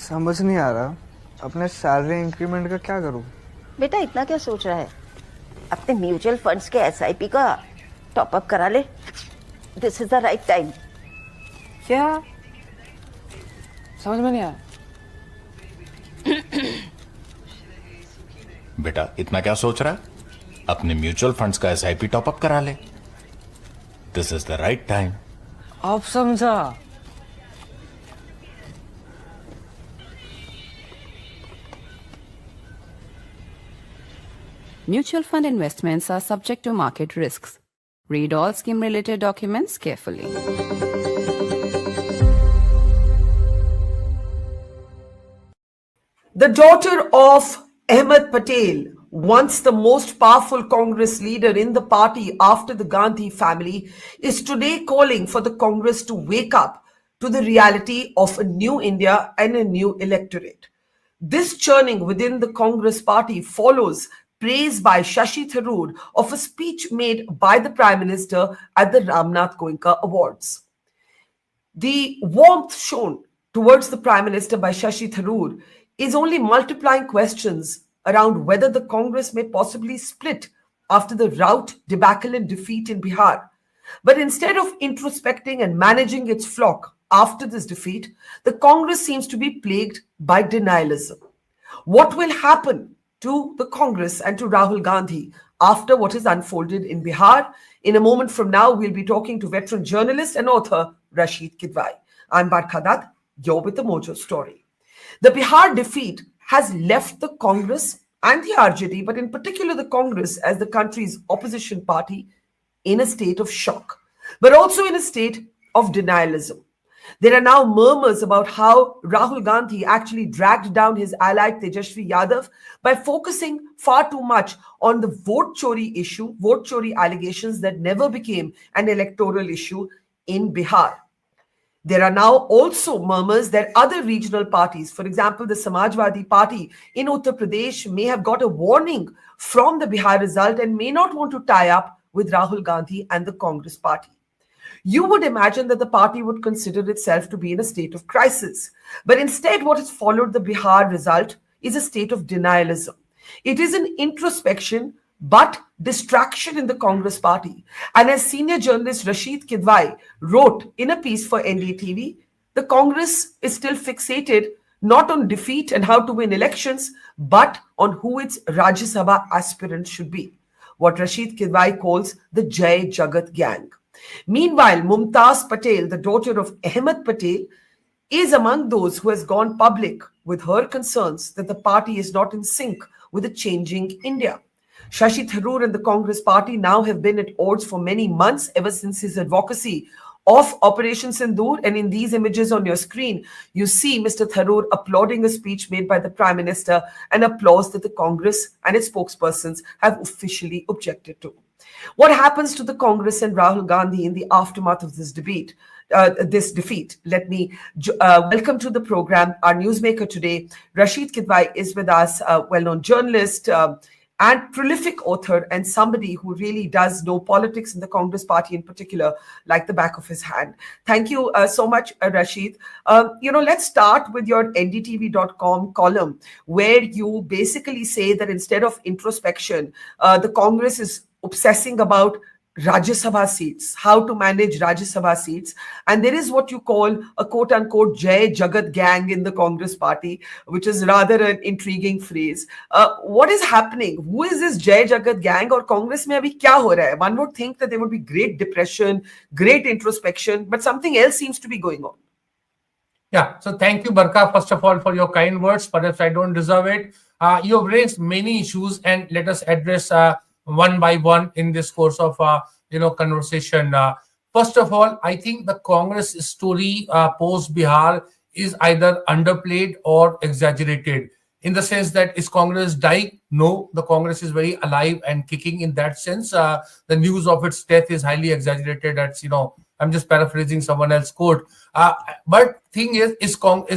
समझ नहीं आ रहा अपने सैलरी इंक्रीमेंट का क्या करूं। बेटा इतना क्या सोच रहा है, अपने म्यूचुअल फंड्स के एसआईपी का टॉप अप करा ले। This is the right time. क्या समझ में नहीं आया। बेटा इतना क्या सोच रहा है, अपने म्यूचुअल फंड्स का एसआईपी टॉप अप करा ले। This is the right time. आप समझा। Mutual fund investments are subject to market risks. Read all scheme-related documents carefully. The daughter of Ahmed Patel, once the most powerful Congress leader in the party after the Gandhi family, is today calling for the Congress to wake up to the reality of a new India and a new electorate. This churning within the Congress party follows praise by Shashi Tharoor of a speech made by the Prime Minister at the Ramnath Goenka Awards. The warmth shown towards the Prime Minister by Shashi Tharoor is only multiplying questions around whether the Congress may possibly split after the rout, debacle and defeat in Bihar. But instead of introspecting and managing its flock after this defeat, the Congress seems to be plagued by denialism. What will happen to the Congress and to Rahul Gandhi after what has unfolded in Bihar? In a moment from now, we'll be talking to veteran journalist and author Rashid Kidwai. I'm Barkha Dutt, you're with the Mojo Story. The Bihar defeat has left the Congress and the RJD, but in particular the Congress as the country's opposition party, in a state of shock, but also in a state of denialism. There are now murmurs about how Rahul Gandhi actually dragged down his ally Tejashwi Yadav by focusing far too much on the vote chori issue, vote chori allegations that never became an electoral issue in Bihar. There are now also murmurs that other regional parties, for example, the Samajwadi Party in Uttar Pradesh, may have got a warning from the Bihar result and may not want to tie up with Rahul Gandhi and the Congress party. You would imagine that the party would consider itself to be in a state of crisis. But instead, what has followed the Bihar result is a state of denialism. It is an introspection, but distraction in the Congress party. And as senior journalist Rashid Kidwai wrote in a piece for NDTV, the Congress is still fixated not on defeat and how to win elections, but on who its Rajya Sabha aspirant should be. What Rashid Kidwai calls the Jai Jagat gang. Meanwhile, Mumtaz Patel, the daughter of Ahmed Patel, is among those who has gone public with her concerns that the party is not in sync with a changing India. Shashi Tharoor and the Congress party now have been at odds for many months, ever since his advocacy of Operation Sindoor. And in these images on your screen, you see Mr. Tharoor applauding a speech made by the Prime Minister, an applause that the Congress and its spokespersons have officially objected to. What happens to the Congress and Rahul Gandhi in the aftermath of this defeat? Let me welcome to the program our newsmaker today. Rashid Kidwai is with us, well-known journalist and prolific author, and somebody who really does know politics in the Congress party in particular like the back of his hand. Thank you so much, Rashid. Let's start with your ndtv.com column, where you basically say that instead of introspection, the Congress is obsessing about Rajya Sabha seats, how to manage Rajya Sabha seats. And there is what you call a quote-unquote Jai Jagat gang in the Congress party, which is rather an intriguing phrase. What is happening? Who is this Jai Jagat gang, or Congress mein abhi kya ho raha hai? One would think that there would be great depression, great introspection, but something else seems to be going on. Yeah, so thank you, Barkha, first of all, for your kind words. Perhaps I don't deserve it. You have raised many issues, and let us address one by one in this course of conversation. First of all, I think the Congress story post Bihar is either underplayed or exaggerated, in the sense that is Congress dying? No, the Congress is very alive and kicking in that sense. The news of its death is highly exaggerated. That's, I'm just paraphrasing someone else's quote. But thing is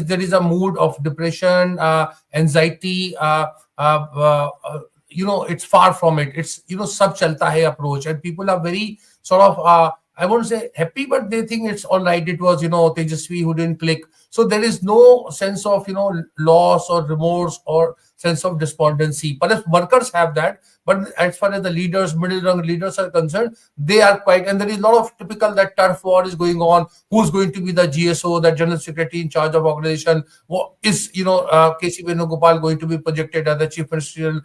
there is a mood of depression, anxiety, it's far from it. It's, sab chalta hai approach, and people are very sort of I won't say happy, but they think it's all right. It was, Tejasvi who didn't click. So there is no sense of, loss or remorse or sense of despondency. Perhaps workers have that, but as far as the leaders, middle rung leaders are concerned, they are quite, and there is a lot of typical that turf war is going on. Who's going to be the GSO, the general secretary in charge of organization? What is, KC Venugopal going to be projected as the chief ministerial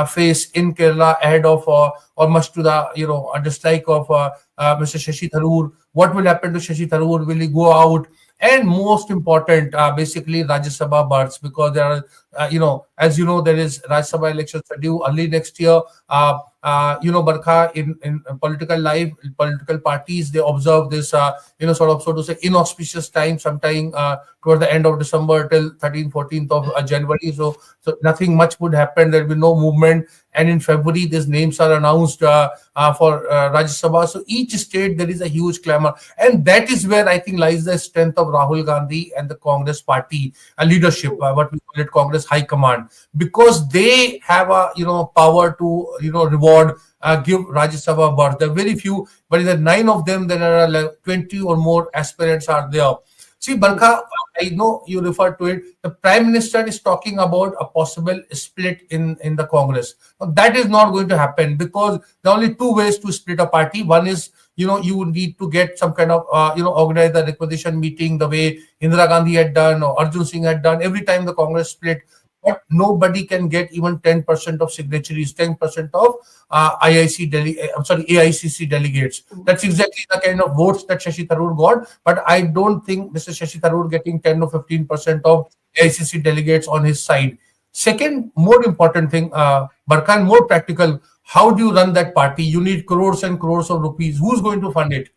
face in Kerala ahead of, or much to the, a dislike of Mr. Shashi Tharoor? What will happen to Shashi Tharoor? Will he go out? And most important, basically Rajya Sabha births, because there are, as you know, there is Rajya Sabha elections are due early next year. Barkha, in political life, political parties, they observe this, sort of, so to say, inauspicious time, sometime toward the end of December till 13th, 14th of January. So nothing much would happen. There will be no movement. And in February, these names are announced for Rajya Sabha. So each state, there is a huge clamor. And that is where I think lies the strength of Rahul Gandhi and the Congress party leadership, what we call it Congress High Command, because they have a, power to, reward, give Rajya Sabha birth. There are very few, but in the 9 of them, there are like 20 or more aspirants are there. See, Barkha, I know you referred to it. The Prime Minister is talking about a possible split in the Congress. Now, that is not going to happen, because there are only 2 ways to split a party. One is, you need to get some kind of, organize the requisition meeting the way Indira Gandhi had done or Arjun Singh had done every time the Congress split. But nobody can get even 10% of signatories, 10% of AICC delegates. That's exactly the kind of votes that Shashi Tharoor got. But I don't think Mr. Shashi Tharoor getting 10 or 15% of AICC delegates on his side. Second, more important thing, Barkha, more practical, how do you run that party? You need crores and crores of rupees. Who's going to fund it?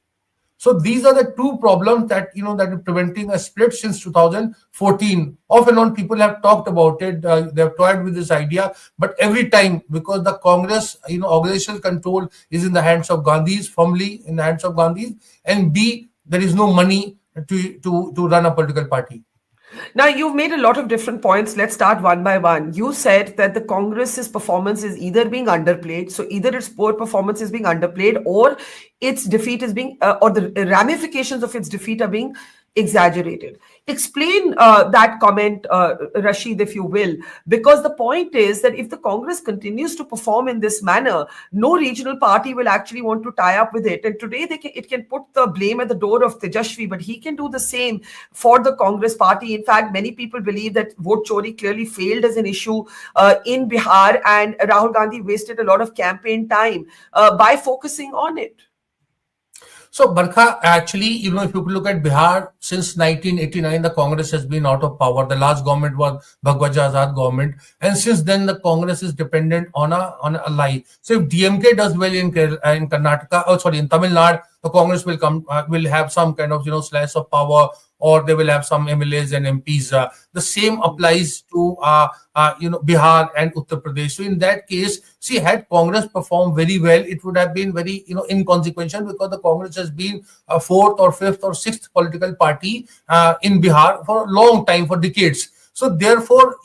So these are the 2 problems that, that are preventing a split since 2014. Off and on, people have talked about it. They have toyed with this idea. But every time, because the Congress, organizational control is in the hands of Gandhis, firmly in the hands of Gandhis. And B, there is no money to run a political party. Now, you've made a lot of different points. Let's start one by one. You said that the Congress's performance is either being underplayed. So either its poor performance is being underplayed, or its defeat is being, or the ramifications of its defeat are being exaggerated. Explain that comment, Rashid, if you will, because the point is that if the Congress continues to perform in this manner, no regional party will actually want to tie up with it. And today it can put the blame at the door of Tejasvi, but he can do the same for the Congress party. In fact, many people believe that vote chori clearly failed as an issue in Bihar, and Rahul Gandhi wasted a lot of campaign time by focusing on it. So, Barkha, actually, if you look at Bihar, since 1989, the Congress has been out of power. The last government was Bhagwaj Azad government. And since then, the Congress is dependent on a lie. So, if DMK does well in Karnataka, in Tamil Nadu, the Congress will have some kind of, slice of power, or they will have some MLAs and MPs. The same applies to, Bihar and Uttar Pradesh. So in that case, see, had Congress performed very well, it would have been very, inconsequential, because the Congress has been a 4th or 5th or 6th political party in Bihar for a long time, for decades. So therefore,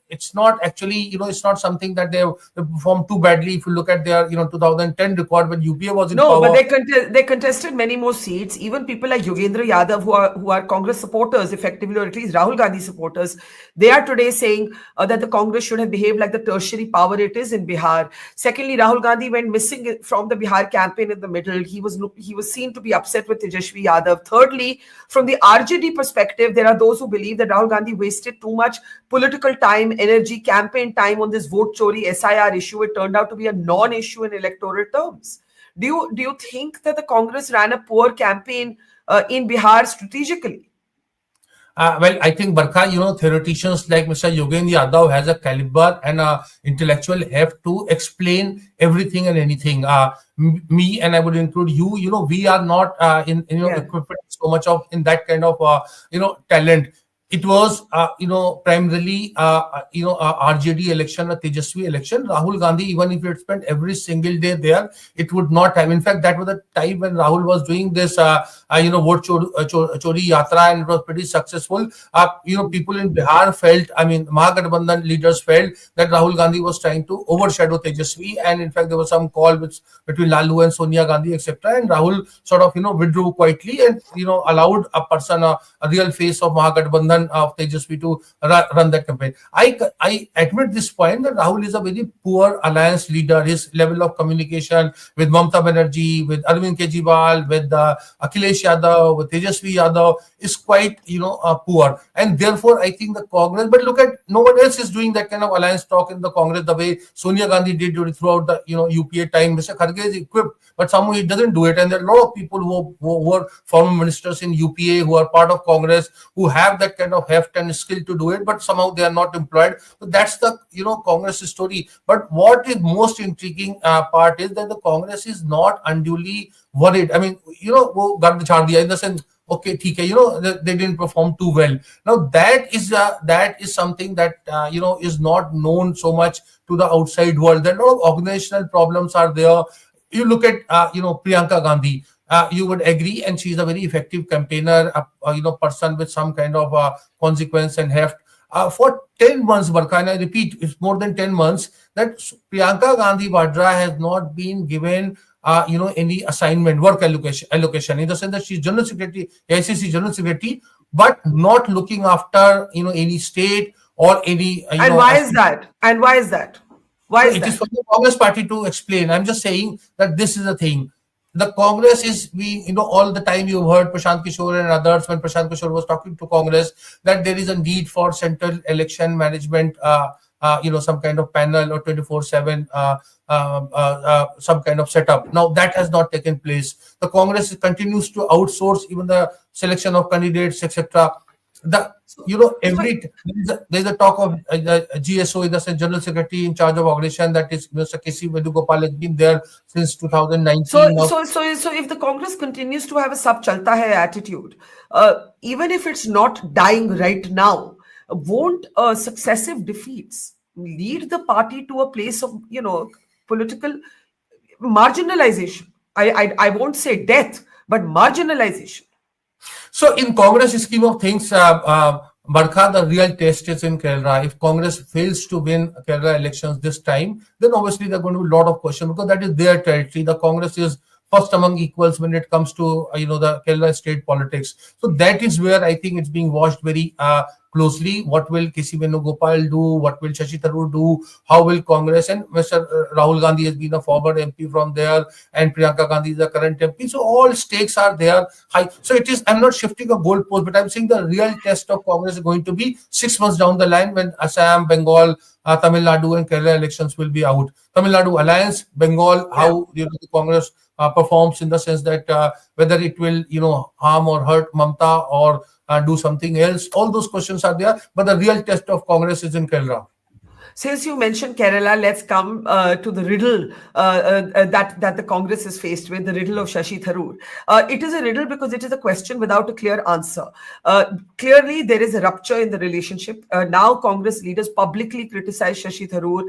it's not actually, it's not something that they performed too badly. If you look at their, 2010 record when UPA was in power. No, but they contested many more seats. Even people like Yogendra Yadav, who are Congress supporters, effectively, or at least Rahul Gandhi supporters, they are today saying that the Congress should have behaved like the tertiary power it is in Bihar. Secondly, Rahul Gandhi went missing from the Bihar campaign in the middle. He was seen to be upset with Tejasvi Yadav. Thirdly, from the RJD perspective, there are those who believe that Rahul Gandhi wasted too much political time, energy, campaign time on this vote chori SIR issue. It turned out to be a non-issue in electoral terms. Do you think that the Congress ran a poor campaign in Bihar strategically? Well, I think, Barkha, theoreticians like Mr. Yogendra Yadav has a caliber and intellectual heft to explain everything and anything. Me, and I would include you, we are not equipped so much of in that kind of, talent. it was, primarily, RJD election, a Tejasvi election. Rahul Gandhi, even if he had spent every single day there, it would not have. In fact, that was the time when Rahul was doing this, vote chori yatra, and it was pretty successful. People in Bihar felt, Mahagathbandhan leaders felt that Rahul Gandhi was trying to overshadow Tejasvi, and in fact, there was some call between Lalu and Sonia Gandhi, etc. And Rahul sort of, withdrew quietly and, allowed a person, a real face of Mahagathbandhan of Tejasvi to run that campaign. I admit this point that Rahul is a very poor alliance leader. His level of communication with Mamata Banerjee, with Arvind Kejriwal, with Akhilesh Yadav, with Tejasvi Yadav is quite, poor. And therefore, I think the Congress, but look at, no one else is doing that kind of alliance talk in the Congress the way Sonia Gandhi did throughout the, UPA time. Mr. Kharge is equipped, but somehow he doesn't do it. And there are a lot of people who were former ministers in UPA, who are part of Congress, who have that kind of heft and skill to do it, but somehow they are not employed. So that's the, Congress story. But what is most intriguing part is that the Congress is not unduly worried. I mean, wo gard chhad diya in the sense, okay, theek hai, they didn't perform too well. Now that is something that is not known so much to the outside world. There are a lot of organizational problems are there. You look at Priyanka Gandhi. You would agree, and she is a very effective campaigner, person with some kind of consequence and heft. For 10 months, Barkha, and I repeat, it's more than 10 months that Priyanka Gandhi Vadra has not been given, any assignment, work allocation, in the sense that she's General Secretary, AICC General Secretary, but not looking after, any state or any. And why is that? And why is that? Why is it that? is for the Congress party to explain. I'm just saying that this is the thing. The Congress is, all the time you've heard Prashant Kishore and others, when Prashant Kishore was talking to Congress, that there is a need for central election management, some kind of panel or 24/7, some kind of setup. Now that has not taken place. The Congress continues to outsource even the selection of candidates, etc. There's a talk of GSO, in the General Secretary in charge of organization, that is Mr. K.C. Vedugopal, has been there since 2019. So if the Congress continues to have a sab chalta hai attitude, even if it's not dying right now, won't successive defeats lead the party to a place of, political marginalization? I won't say death, but marginalization. So in Congress scheme of things, Barkha, the real test is in Kerala. If Congress fails to win Kerala elections this time, then obviously there are going to be a lot of questions, because that is their territory. The Congress is first among equals when it comes to, the Kerala state politics. So that is where I think it's being watched very closely. What will K.C. Venugopal do? What will Shashi Tharoor do? How will Congress? And Mr. Rahul Gandhi has been a former MP from there, and Priyanka Gandhi is the current MP. So all stakes are there high. So it is, I'm not shifting a goalpost, but I'm saying the real test of Congress is going to be 6 months down the line, when Assam, Bengal, Tamil Nadu and Kerala elections will be out. Tamil Nadu alliance, Bengal, how the Congress performs, in the sense that whether it will, harm or hurt Mamata or do something else. All those questions are there, but the real test of Congress is in Kerala. Since you mentioned Kerala, let's come to the riddle that the Congress is faced with, the riddle of Shashi Tharoor. It is a riddle because it is a question without a clear answer. Clearly, there is a rupture in the relationship. Now, Congress leaders publicly criticize Shashi Tharoor.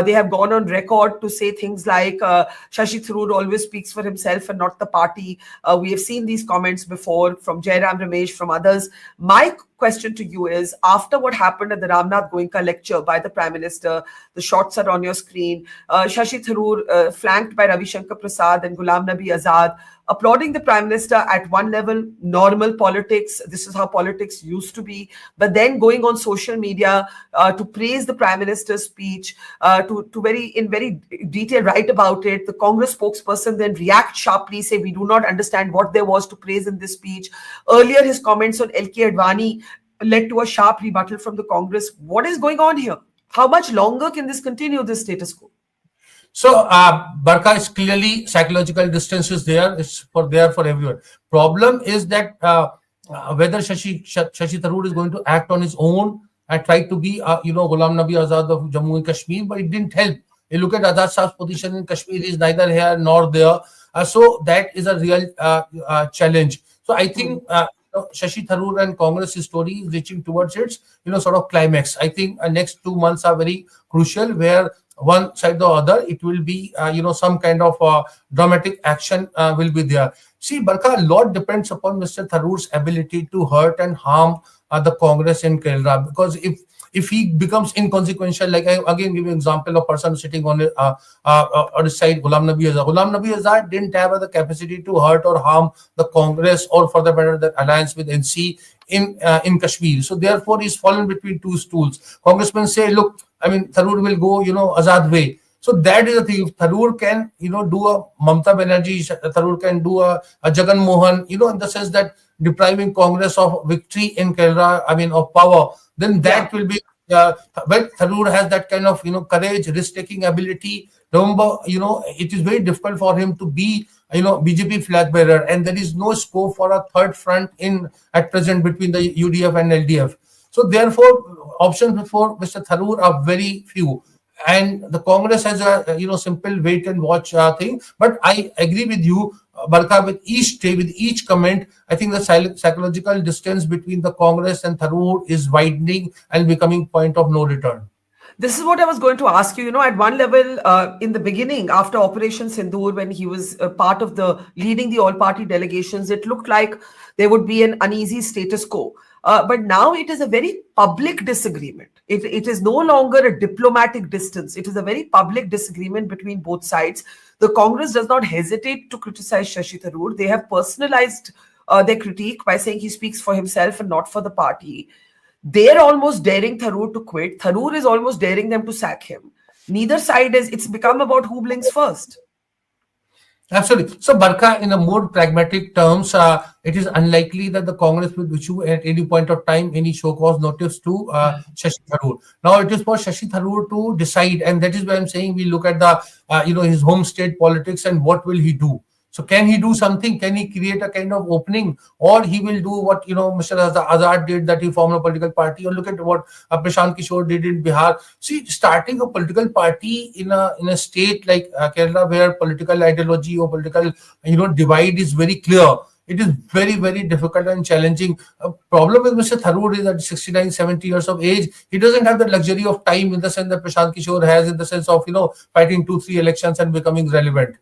They have gone on record to say things like Shashi Tharoor always speaks for himself and not the party. We have seen these comments before from Jairam Ramesh, from others. My question to you is, after what happened at the Ramnath Goenka lecture by the Prime Minister, the shots are on your screen, Shashi Tharoor flanked by Ravi Shankar Prasad and Ghulam Nabi Azad, applauding the Prime Minister at one level, normal politics, this is how politics used to be, but then going on social media to praise the Prime Minister's speech, to in very detail write about it. The Congress spokesperson then react sharply, say we do not understand what there was to praise in this speech. Earlier, his comments on L.K. Advani led to a sharp rebuttal from the Congress. What is going on here? How much longer can this continue, this status quo? So, Barkha, is clearly psychological distance is there. It's there for everyone. Problem is that whether Shashi Tharoor is going to act on his own and try to be, Ghulam Nabi Azad of Jammu and Kashmir, but it didn't help. You look at Azad Sahib's position in Kashmir, is neither here nor there. So that is a real challenge. So I think Shashi Tharoor and Congress story is reaching towards its sort of climax. I think next 2 months are very crucial, where one side or other it will be some kind of dramatic action will be there. See, Barkha, a lot depends upon Mr. Tharoor's ability to hurt and harm the Congress in Kerala, because if he becomes inconsequential, like I again give you an example of person sitting on his side, Ghulam Nabi Azad. Ghulam Nabi Azad didn't have the capacity to hurt or harm the Congress, or for the matter the alliance with NC in Kashmir. So therefore he's fallen between two stools. Congressmen say, look, I mean, Tharoor will go, Azad way. So that is the thing. If Tharoor can, do a Mamata Banerjee, Tharoor can do a Jagan Mohan, in the sense that depriving Congress of victory in Kerala, I mean, of power, then that will be, well, Tharoor has that kind of, courage, risk-taking ability. Remember, it is very difficult for him to be, BJP flag bearer, and there is no scope for a third front at present between the UDF and LDF. So therefore, options for Mr. Tharoor are very few. And the Congress has a simple wait and watch thing. But I agree with you, Barkha, with each day, with each comment, I think the psychological distance between the Congress and Tharoor is widening and becoming point of no return. This is what I was going to ask you. At one level, in the beginning, after Operation Sindoor, when he was part of leading the all-party delegations, it looked like there would be an uneasy status quo. But now it is a very public disagreement. It is no longer a diplomatic distance. It is a very public disagreement between both sides. The Congress does not hesitate to criticize Shashi Tharoor. They have personalized their critique by saying he speaks for himself and not for the party. They're almost daring Tharoor to quit. Tharoor is almost daring them to sack him. Neither side it's become about who blinks first. Absolutely. So, Barkha, in a more pragmatic terms, it is unlikely that the Congress will issue at any point of time any show cause notice to Shashi Tharoor. Now, it is for Shashi Tharoor to decide, and that is why I'm saying we look at the his home state politics and what will he do. So can he do something? Can he create a kind of opening, or he will do what Mr. Azad did, that he formed a political party? Or look at what Prashant Kishore did in Bihar. See, starting a political party in a state like Kerala, where political ideology or political divide is very clear, it is very, very difficult and challenging. A problem with Mr. Tharoor is at 69, 70 years of age, he doesn't have the luxury of time in the sense that Prashant Kishore has, in the sense of fighting 2-3 elections and becoming relevant.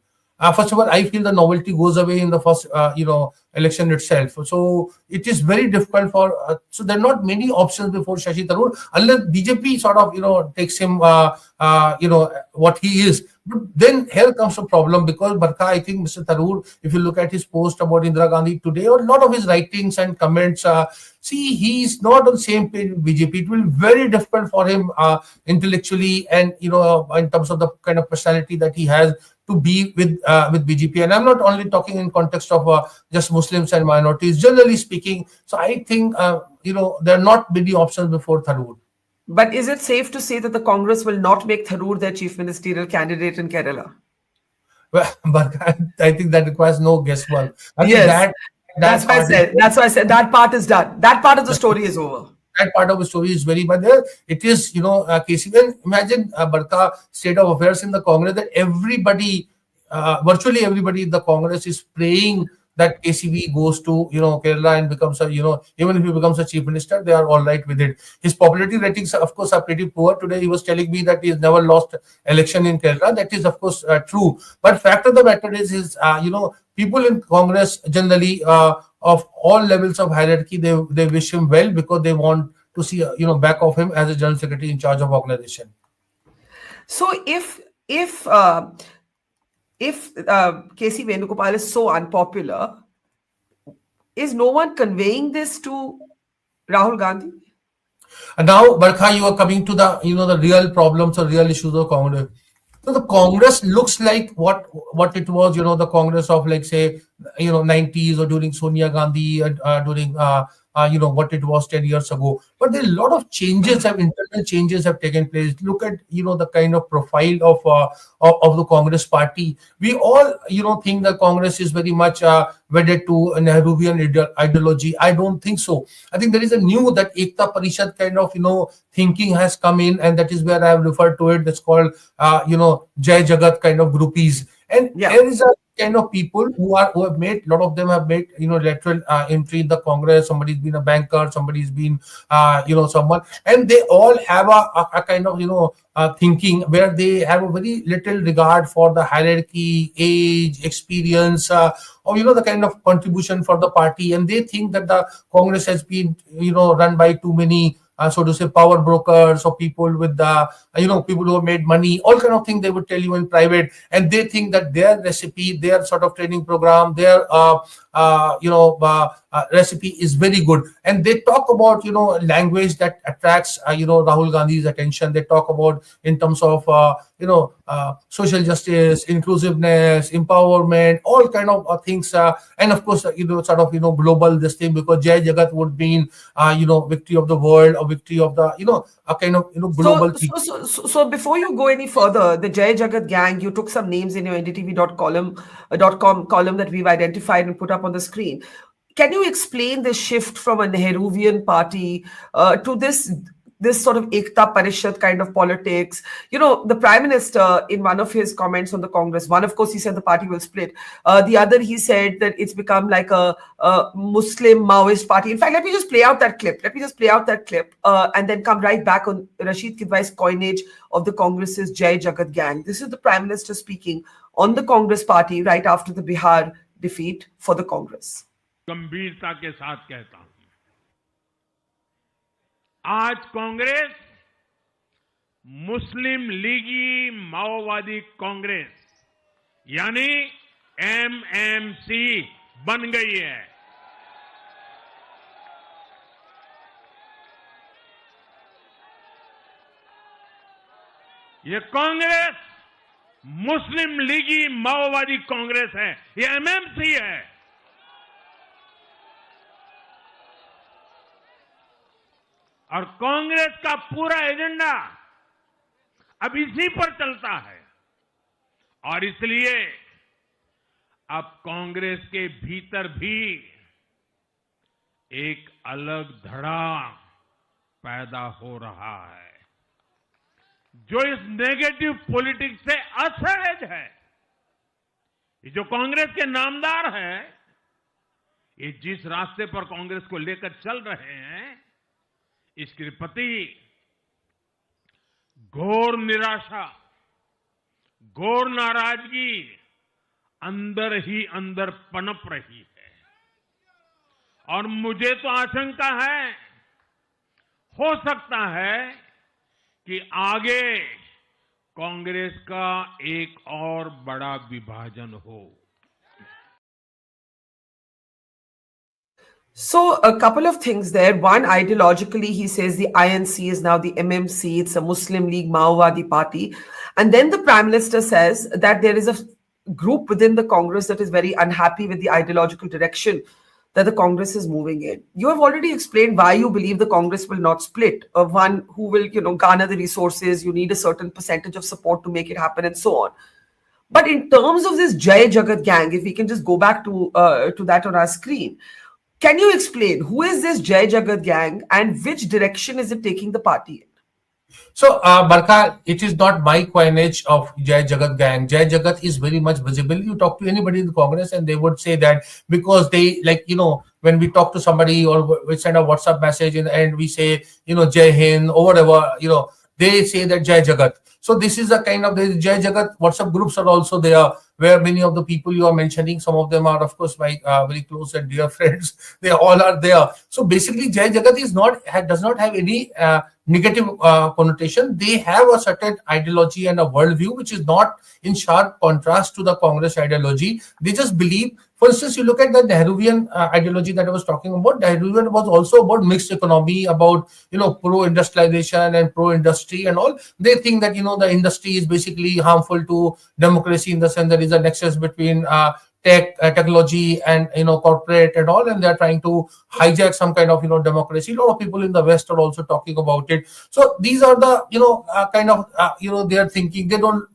First of all, I feel the novelty goes away in the first, election itself. So it is very difficult for. So there are not many options before Shashi Tharoor, unless BJP sort of, takes him, what he is. But then here comes a problem, because Barkha, I think Mr. Tharoor, if you look at his post about Indira Gandhi today, or a lot of his writings and comments, see, he's not on the same page with BJP. It will be very difficult for him intellectually and in terms of the kind of personality that he has, to be with BJP. And I'm not only talking in context of just Muslims and minorities, generally speaking. So I think there are not many options before Tharoor. But is it safe to say that the Congress will not make Tharoor their chief ministerial candidate in Kerala? Well, but I think that requires no guesswork. Yes, that's why I said that part is done. That part of the story is over. That part of the story is very, but there it is, KCB. Imagine Barkha, state of affairs in the Congress, that everybody, virtually everybody in the Congress is praying that KCB goes to, Kerala and becomes even if he becomes a chief minister, they are all right with it. His popularity ratings, of course, are pretty poor. Today, he was telling me that he has never lost election in Kerala. That is, of course, true. But fact of the matter is people in Congress generally, of all levels of hierarchy, they wish him well, because they want to see back of him as a general secretary in charge of organization. So if KC Venugopal is so unpopular, is no one conveying this to Rahul Gandhi? And now, Barkha, you are coming to the the real problems or real issues of Congress. So the Congress looks like what it was, the Congress of, like, say, 90s, or during Sonia Gandhi, during what it was 10 years ago. But there are a lot of internal changes have taken place. Look at the kind of profile of the Congress party. We all think that Congress is very much wedded to a Nehruvian ideology. I don't think so. I think there is a new, that Ekta Parishad kind of thinking has come in, and that is where I have referred to it. That's called Jai Jagat kind of groupies. And there is a kind of people who have made, a lot of them have made, lateral entry in the Congress. Somebody's been a banker, somebody's been someone, and they all have a kind of thinking where they have a very little regard for the hierarchy, age, experience, or the kind of contribution for the party, and they think that the Congress has been run by too many so to say power brokers or people with the people who have made money, all kind of things they would tell you in private, and they think that their recipe, their sort of training program, their recipe is very good, and they talk about language that attracts Rahul Gandhi's attention. They talk about in terms of social justice, inclusiveness, empowerment, all kind of things, and of course sort of global this thing, because Jai Jagat would mean victory of the world or victory of the a kind of global thing. So before you go any further, the Jai Jagat gang, you took some names in your ndtv.com column that we've identified and put up on the screen. Can you explain the shift from a Nehruvian party to this sort of Ekta Parishad kind of politics? The Prime Minister, in one of his comments on the Congress, one, of course, he said the party will split. The other, he said that it's become like a Muslim Maoist party. In fact, let me just play out that clip. And then come right back on Rashid Kidwai's coinage of the Congress's Jai Jagat gang. This is the Prime Minister speaking on the Congress party right after the Bihar defeat for the Congress. गंभीरता के साथ कहता हूं, आज कांग्रेस मुस्लिम लीगी माओवादी कांग्रेस यानी MMC बन गई है। ये कांग्रेस मुस्लिम लीगी माओवादी कांग्रेस है, ये एमएमसी है। और कांग्रेस का पूरा एजेंडा अब इसी पर चलता है, और इसलिए अब कांग्रेस के भीतर भी एक अलग धड़ा पैदा हो रहा है, जो इस नेगेटिव पॉलिटिक्स से असहज है। ये जो कांग्रेस के नामदार हैं, ये जिस रास्ते पर कांग्रेस को लेकर चल रहे हैं, इसके प्रति घोर निराशा, घोर नाराजगी अंदर ही अंदर पनप रही है। और मुझे तो आशंका है, हो सकता है कि आगे कांग्रेस का एक और बड़ा विभाजन हो। So a couple of things there. One, ideologically, he says the INC is now the MMC. It's a Muslim League Maowadi party. And then the Prime Minister says that there is a group within the Congress that is very unhappy with the ideological direction that the Congress is moving in. You have already explained why you believe the Congress will not split. One, who will, garner the resources. You need a certain percentage of support to make it happen and so on. But in terms of this Jai Jagat gang, if we can just go back to that on our screen, can you explain who is this Jai Jagat gang and which direction is it taking the party in? So, Barkha, it is not my coinage of Jai Jagat gang. Jai Jagat is very much visible. You talk to anybody in the Congress and they would say that, because they, when we talk to somebody or we send a WhatsApp message and we say, Jai Hind or whatever, they say that Jai Jagat. So this is a kind of, the Jai Jagat WhatsApp groups are also there, where many of the people you are mentioning, some of them are, of course, my very close and dear friends. They all are there. So basically, Jai Jagat does not have any negative connotation. They have a certain ideology and a worldview which is not in sharp contrast to the Congress ideology. They just believe, for instance, you look at the Nehruvian ideology that I was talking about. Nehruvian was also about mixed economy, about pro-industrialization and pro-industry and all. They think that the industry is basically harmful to democracy in the sense there is a nexus between technology and corporate and all, and they're trying to hijack some kind of democracy. A lot of people in the West are also talking about it. So these are the kind of they are thinking. They don't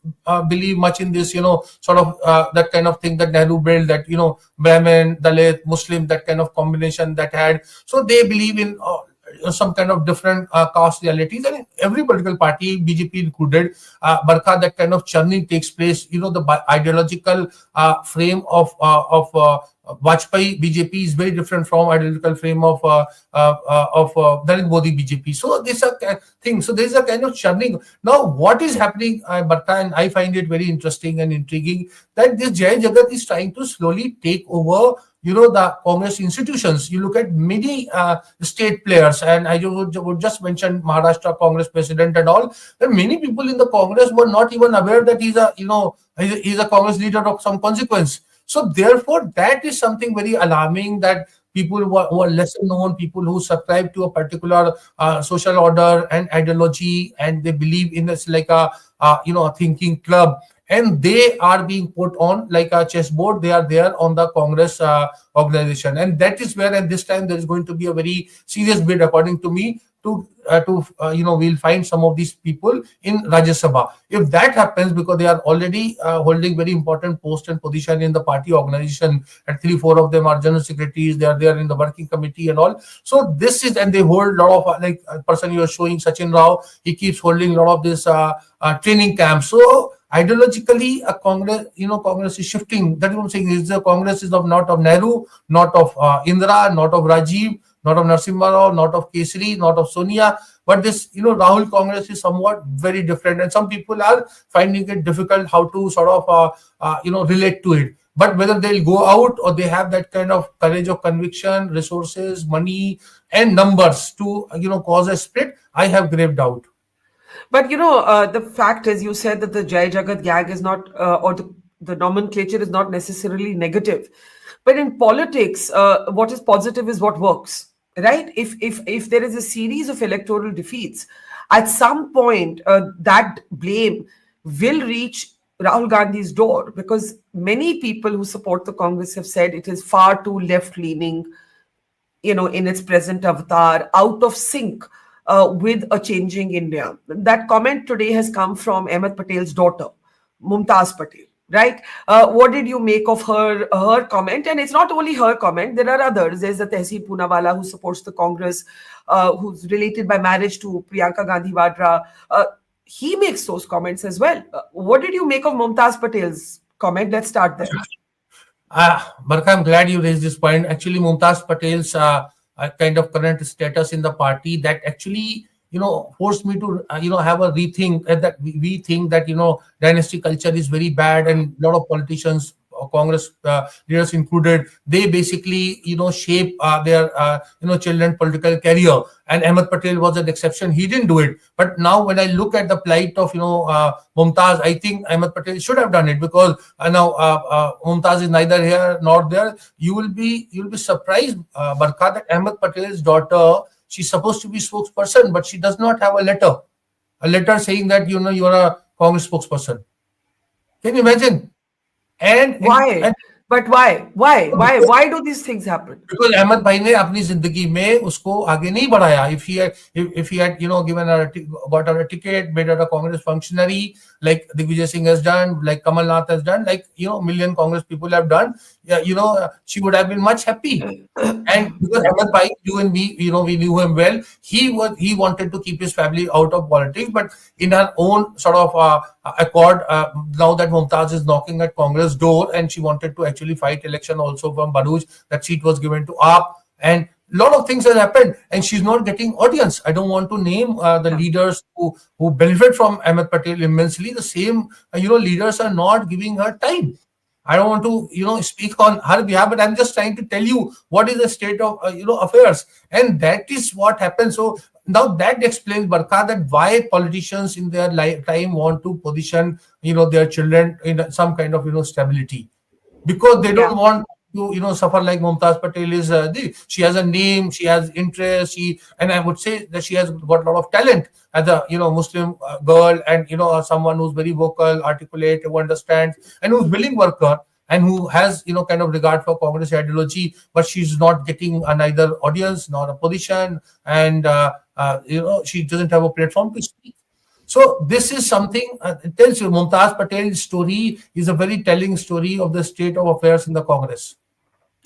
believe much in this sort of that kind of thing that Nehru built, that Brahmin, Dalit, Muslim, that kind of combination that had. So they believe in some kind of different caste realities, and in every political party, BJP included, Barkha, that kind of churning takes place. The ideological frame of Vajpayee BJP is very different from ideological frame of Narendra Modi BJP. So these are things. So there is a kind of churning. Now, what is happening, Barkha, and I find it very interesting and intriguing, that this Jai Jagat is trying to slowly take over the Congress institutions. You look at many state players, and I would just mention Maharashtra Congress president and all. That many people in the Congress were not even aware that he's a Congress leader of some consequence. So therefore, that is something very alarming, that people who are lesser known, people who subscribe to a particular social order and ideology, and they believe in this like a thinking club, and they are being put on like a chessboard. They are there on the Congress organization, and that is where at this time there is going to be a very serious bid, according to me, to we'll find some of these people in Rajya Sabha. If that happens, because they are already holding very important post and position in the party organization, and 3-4 of them are general secretaries, they are there in the working committee and all. So this is, and they hold a lot of, like a person you are showing, Sachin Rao, he keeps holding a lot of this training camps. So ideologically, Congress is shifting. That is what I'm saying. Is the Congress is not of Nehru, not of Indira, not of Rajiv, not of Narasimha Rao, not of Kesari, not of Sonia, but this, Rahul Congress is somewhat very different, and some people are finding it difficult how to sort of, relate to it. But whether they'll go out or they have that kind of courage of conviction, resources, money, and numbers to, cause a split, I have grave doubt. But the fact is, you said that the Jai Jagat gang is not, or the nomenclature is not necessarily negative. But in politics, what is positive is what works, right? If there is a series of electoral defeats, at some point that blame will reach Rahul Gandhi's door, because many people who support the Congress have said it is far too left-leaning, in its present avatar, out of sync with a changing India. That comment today has come from Ahmed Patel's daughter, Mumtaz Patel. Right? What did you make of her comment? And it's not only her comment. There are others. There's a Tehsil Poonawala who supports the Congress, who's related by marriage to Priyanka Gandhi Vadra. He makes those comments as well. What did you make of Mumtaz Patel's comment? Let's start there. Barkha, I'm glad you raised this point. Actually, Mumtaz Patel's kind of current status in the party, that actually forced me to have a rethink, that we think that dynasty culture is very bad, and a lot of politicians, Congress leaders included, they basically shape their children political career, and Ahmed Patel was an exception. He didn't do it. But now when I look at the plight of Mumtaz, I think Ahmed Patel should have done it, because now Mumtaz is neither here nor there. You'll be surprised, Barkha, that Ahmed Patel's daughter, she's supposed to be spokesperson, but she does not have a letter saying that you are a Congress spokesperson. Can you imagine? And why? But why? Why do these things happen? Because Ahmed bhai ne apni zindagi mein usko aage nahi badhaya. If he had given her got her a ticket, made her a Congress functionary, like Digvijay Singh has done, like Kamal Nath has done, like million Congress people have done, she would have been much happy. And because Ahmed bhai, you and me, we knew him well. He wanted to keep his family out of politics, but in her own sort of accord, now that Mumtaz is knocking at Congress door, and she wanted to actually fight election also from Baruch, that seat was given to AAP, and a lot of things have happened, and she's not getting audience. I don't want to name the leaders who benefit from Ahmed Patel immensely. The same leaders are not giving her time. I don't want to speak on her behalf, but I'm just trying to tell you what is the state of affairs, and that is what happens. So now that explains, Barkha, that why politicians in their lifetime want to position their children in some kind of stability, because they don't want to suffer like Mumtaz Patel is. She has a name, she has interest, and I would say that she has got a lot of talent as a Muslim girl, and someone who's very vocal, articulate, who understands, and who's willing worker, and who has kind of regard for Congress ideology, but she's not getting neither audience nor a position, and she doesn't have a platform to speak. So this is something, it tells you, Mumtaz Patel's story is a very telling story of the state of affairs in the Congress.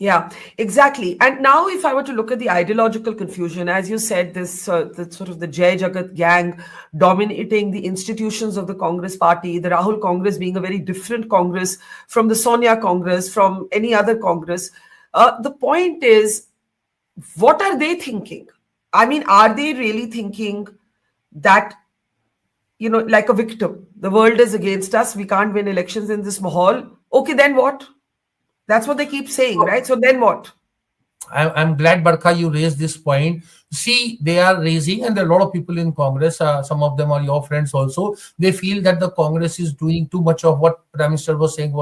Yeah, exactly. And now, if I were to look at the ideological confusion, as you said, the sort of the Jai Jagat gang dominating the institutions of the Congress party, the Rahul Congress being a very different Congress from the Sonia Congress, from any other Congress. The point is, what are they thinking? I mean, are they really thinking that, like a victim? The world is against us. We can't win elections in this mahal. Okay, then what? That's what they keep saying, right? So then what? I'm glad, Barkha, you raised this point. See, they are raising, and there are a lot of people in Congress, some of them are your friends also. They feel that the Congress is doing too much of what Prime Minister was saying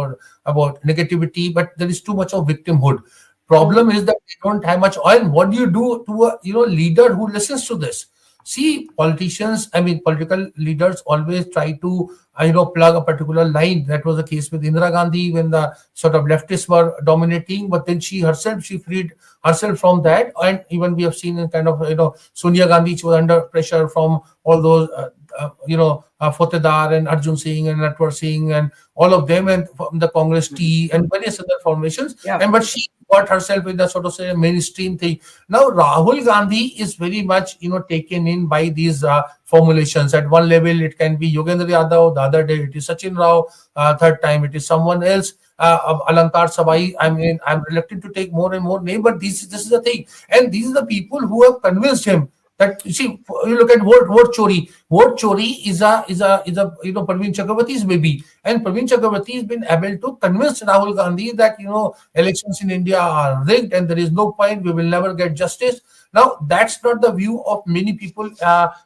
about negativity, but there is too much of victimhood. Problem is that they don't have much oil. What do you do to a leader who listens to this? See, political leaders always try to plug a particular line. That was the case with Indira Gandhi when the sort of leftists were dominating, but then she freed herself from that. And even we have seen in kind of Sonia Gandhi, she was under pressure from all those Fatedar and Arjun Singh and Natwar Singh and all of them, and from the Congress T and various other formations. Yeah. But she got herself in the sort of say mainstream thing. Now Rahul Gandhi is very much taken in by these formulations. At one level it can be Yogendra Yadav, the other day it is Sachin Rao, third time it is someone else. Alankar Sabai. I'm reluctant to take more and more name, but this is the thing, and these are the people who have convinced him. That you see, you look at vote chori. Vote chori is a Praveen Chakravarti's baby, and Praveen Chakravarti has been able to convince Rahul Gandhi that elections in India are rigged and there is no point. We will never get justice. Now that's not the view of many people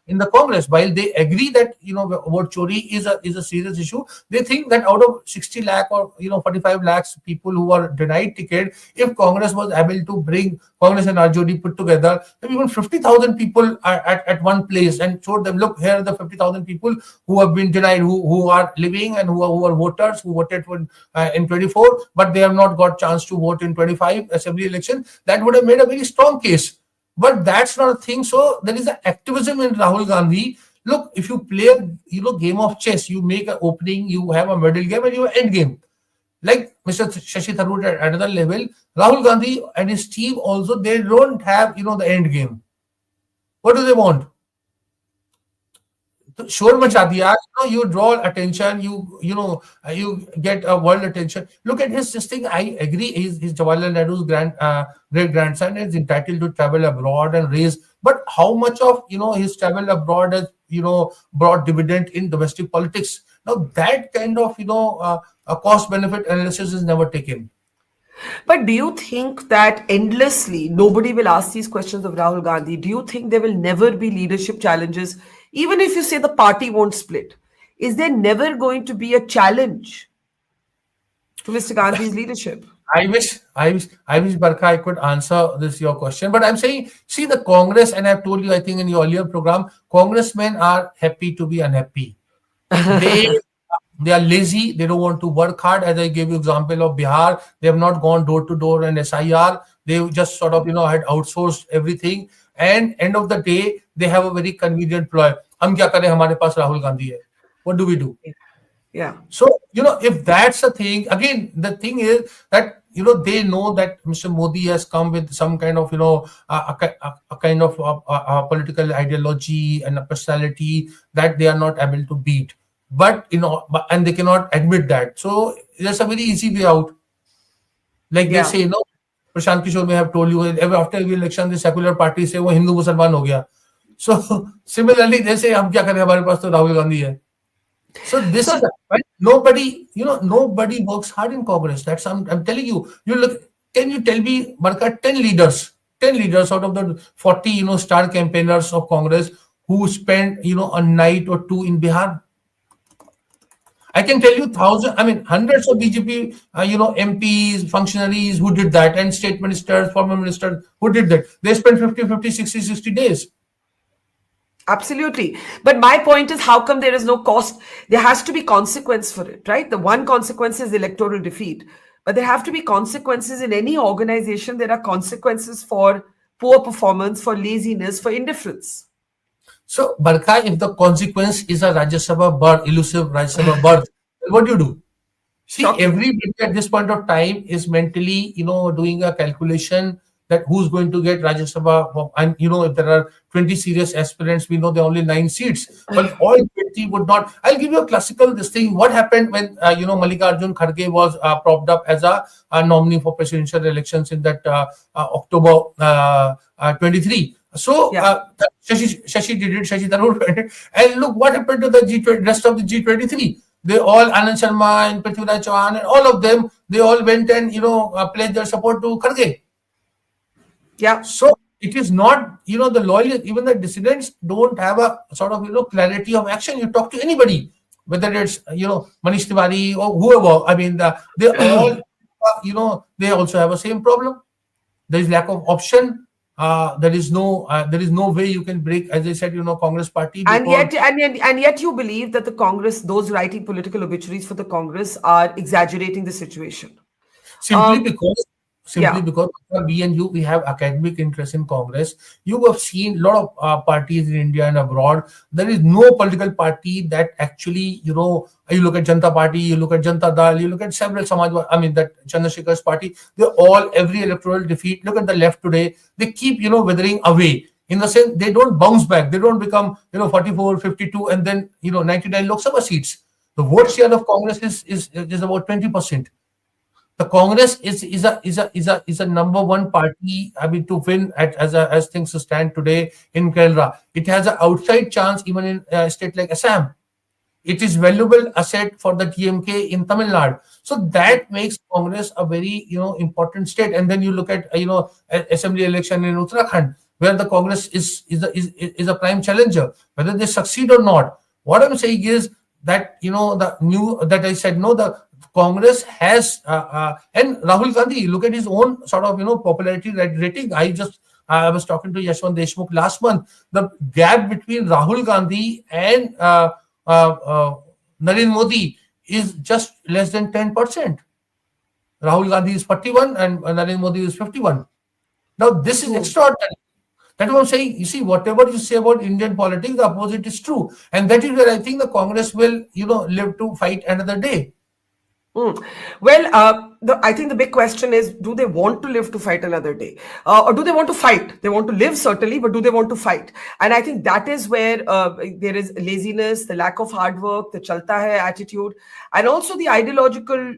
in the Congress. While they agree that vote chori is a serious issue, they think that out of 60 lakh or 45 lakhs people who are denied ticket, if Congress was able to bring Congress and RJD put together, maybe even 50,000 people are at one place and showed them, look, here are the 50,000 people who have been denied, who are living and who are voters, who voted for, in 24, but they have not got chance to vote in 25 assembly election. That would have made a very strong case. But that's not a thing. So there is an activism in Rahul Gandhi. Look, if you play a game of chess, you make an opening, you have a middle game, and you have an end game. Like Mr. Shashi Tharoor at another level, Rahul Gandhi and his team also, they don't have the end game. What do they want? Sure macha diya, you draw attention, you get a world attention. Look at his this thing. I agree. His Jawaharlal Nehru's great grandson is entitled to travel abroad and raise. But how much of his travel abroad has brought dividend in domestic politics? Now that kind of a cost benefit analysis is never taken. But do you think that endlessly nobody will ask these questions of Rahul Gandhi? Do you think there will never be leadership challenges? Even if you say the party won't split, is there never going to be a challenge to Mr. Gandhi's leadership? I wish, Barkha, I could answer your question. But I'm saying, see, the Congress, and I've told you, I think in your earlier program, congressmen are happy to be unhappy. They are lazy. They don't want to work hard. As I gave you example of Bihar, they have not gone door to door and SIR. They just sort of had outsourced everything. And end of the day, they have a very convenient ploy. Hum kya kare? Hamare paas Rahul Gandhi hai. What do we do? Yeah. So if that's the thing, again, the thing is that they know that Mr. Modi has come with some kind of a kind of a political ideology and a personality that they are not able to beat. But and they cannot admit that. So there's a very easy way out. Like they say, Prashant Kishore may have told you, after every election, the secular party say, "वो हिंदू मुसलमान हो गया." So similarly, they say, "हम क्या करें? हमारे पास तो Rahul Gandhi है." So this is nobody works hard in Congress. That's I'm telling you. You look. Can you tell me, Barkha, 10 leaders out of the 40 star campaigners of Congress who spend a night or two in Bihar? I can tell you hundreds of BJP, MPs, functionaries who did that, and state ministers, former ministers who did that. They spent 50, 60 days. Absolutely. But my point is, how come there is no cost? There has to be consequence for it, right? The one consequence is electoral defeat. But there have to be consequences in any organization. There are consequences for poor performance, for laziness, for indifference. So, Barkha, if the consequence is a Rajya Sabha birth, elusive Rajya Sabha birth, what do you do? See, Shocking. everybody at this point of time is mentally, doing a calculation that who's going to get Rajya Sabha. And, if there are 20 serious aspirants, we know there are only 9 seats. But all 20 would not. I'll give you a classical this thing. What happened when, Mallikarjun Kharge was propped up as a nominee for presidential elections in that October 23. So, Yeah. Shashi did it, Shashi Tharoor did it. And look what happened to the G20, rest of the G23. They all, Anand Sharma and Prithviraj Chauhan and all of them, they all went and, pledged their support to Kharge. Yeah. So it is not, the loyalists, even the dissidents don't have a sort of, clarity of action. You talk to anybody, whether it's, Manish Tiwari or whoever. I mean, they all, they also have the same problem. There is lack of option. There is no way you can break, as I said, Congress party. And yet you believe that the Congress, those writing political obituaries for the Congress, are exaggerating the situation. Simply Um, because yeah. we and you, we have academic interest in Congress. You have seen a lot of parties in India and abroad. There is no political party that actually, you look at Janata Party, you look at Janata Dal, you look at several Samaj, that Chandrasekhar's party, they all, every electoral defeat, look at the left today, they keep, withering away. In the sense, they don't bounce back. They don't become, 44, 52, and then, 99 Lok Sabha seats. The vote share of Congress is about 20%. The Congress is a number one party. I mean, to win as things stand today in Kerala. It has an outside chance even in a state like Assam. It is valuable asset for the TMK in Tamil Nadu. So that makes Congress a very important state. And then you look at assembly election in Uttarakhand, where the Congress is a prime challenger, whether they succeed or not. What I'm saying is that the Congress has and Rahul Gandhi, look at his own sort of popularity rating. I was talking to Yashwant Deshmukh last month. The gap between Rahul Gandhi and Narendra Modi is just less than 10%. Rahul Gandhi is 41 and Narendra Modi is 51. Now this is extraordinary. That's what I'm saying. You see, whatever you say about Indian politics, the opposite is true, and that is where I think the Congress will live to fight another day. Well, I think the big question is, do they want to live to fight another day? Or do they want to fight? They want to live, certainly, but do they want to fight? And I think that is where there is laziness, the lack of hard work, the chalta hai attitude, and also the ideological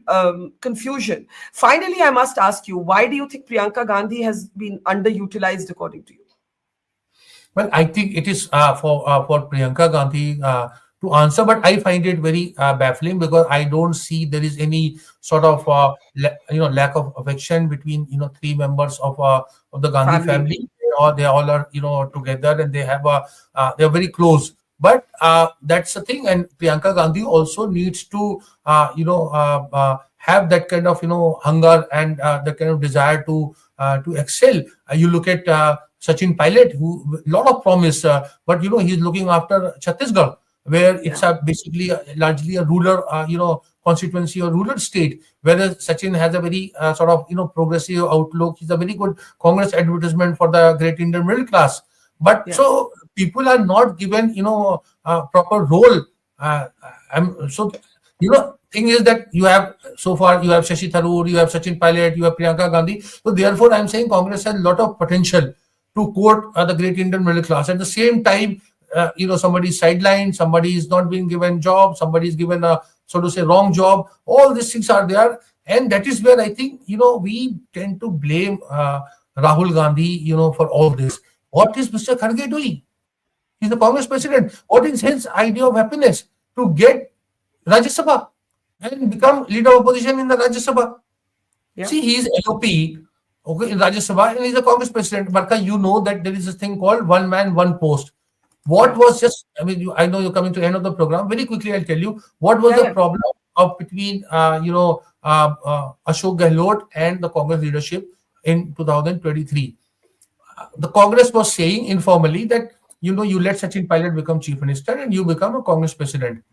confusion. Finally, I must ask you, why do you think Priyanka Gandhi has been underutilized according to you? Well, I think it is for Priyanka Gandhi to answer, but I find it very baffling because I don't see there is any sort of lack of affection between 3 members of the Gandhi family. They all are together and they have they are very close. But that's the thing, and Priyanka Gandhi also needs to have that kind of hunger and that kind of desire to excel. You look at Sachin Pilot, who a lot of promise, but he's looking after Chhattisgarh, where it's basically largely a rural, constituency or rural state, whereas Sachin has a very sort of, progressive outlook. He's a very good Congress advertisement for the great Indian middle class. But so people are not given, proper role. Thing is that you have Shashi Tharoor, you have Sachin Pilot, you have Priyanka Gandhi. So therefore, I'm saying Congress has a lot of potential to quote the great Indian middle class. At the same time, somebody's sidelined, somebody is not being given job, somebody is given a, so to say, wrong job. All these things are there. And that is where I think, we tend to blame Rahul Gandhi, for all this. What is Mr. Kharge doing? He's the Congress president. What is his idea of happiness? To get Rajya Sabha and become leader of opposition in the Rajya Sabha. Yeah. See, he is LOP, okay, in Rajya Sabha, and he's a Congress president. Barkha, you know that there is this thing called one man, one post. What was just, I know you're coming to the end of the program. Very quickly, I'll tell you what was the problem of between, Ashok Gehlot and the Congress leadership in 2023. The Congress was saying informally that, you let Sachin Pilot become chief minister and you become a Congress president.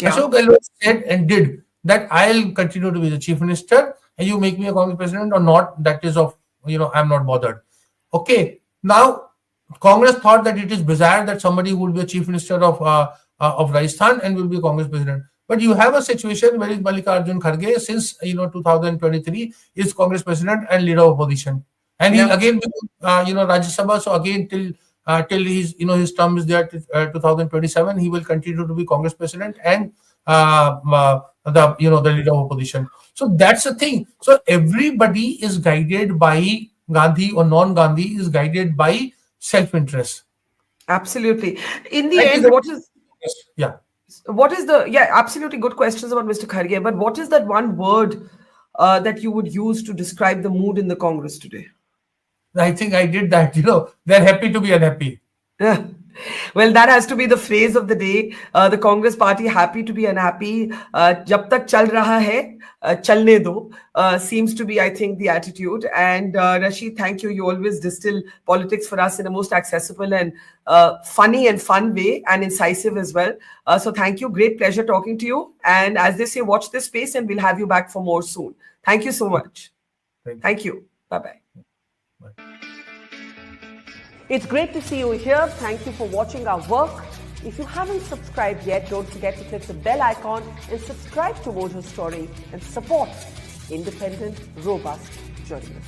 Yeah. Ashok Gehlot said and did that I'll continue to be the chief minister and you make me a Congress president or not. That is of, I'm not bothered. Okay. Now, Congress thought that it is bizarre that somebody would be a chief minister of Rajasthan and will be a Congress president. But you have a situation where Mallikarjun Kharge, since 2023, is Congress president and leader of opposition, and he'll again be Rajya Sabha. So again till his term is there 2027, he will continue to be Congress president and the leader of opposition. So that's the thing. So everybody is guided by Gandhi or non-Gandhi is guided by self-interest. Absolutely. In the end, what is absolutely good questions about Mr. Kharge, but what is that one word that you would use to describe the mood in the Congress today? I think I did that. They're happy to be unhappy. Yeah. Well, that has to be the phrase of the day. The Congress party happy to be unhappy. Jab tak chal raha hai, chalne do, seems to be, I think, the attitude. And Rashid, thank you. You always distill politics for us in a most accessible and funny and fun way, and incisive as well. So thank you. Great pleasure talking to you. And as they say, watch this space and we'll have you back for more soon. Thank you so much. Thank you. Bye-bye. It's great to see you here. Thank you for watching our work. If you haven't subscribed yet, don't forget to click the bell icon and subscribe to Mojo Story and support independent, robust journalism.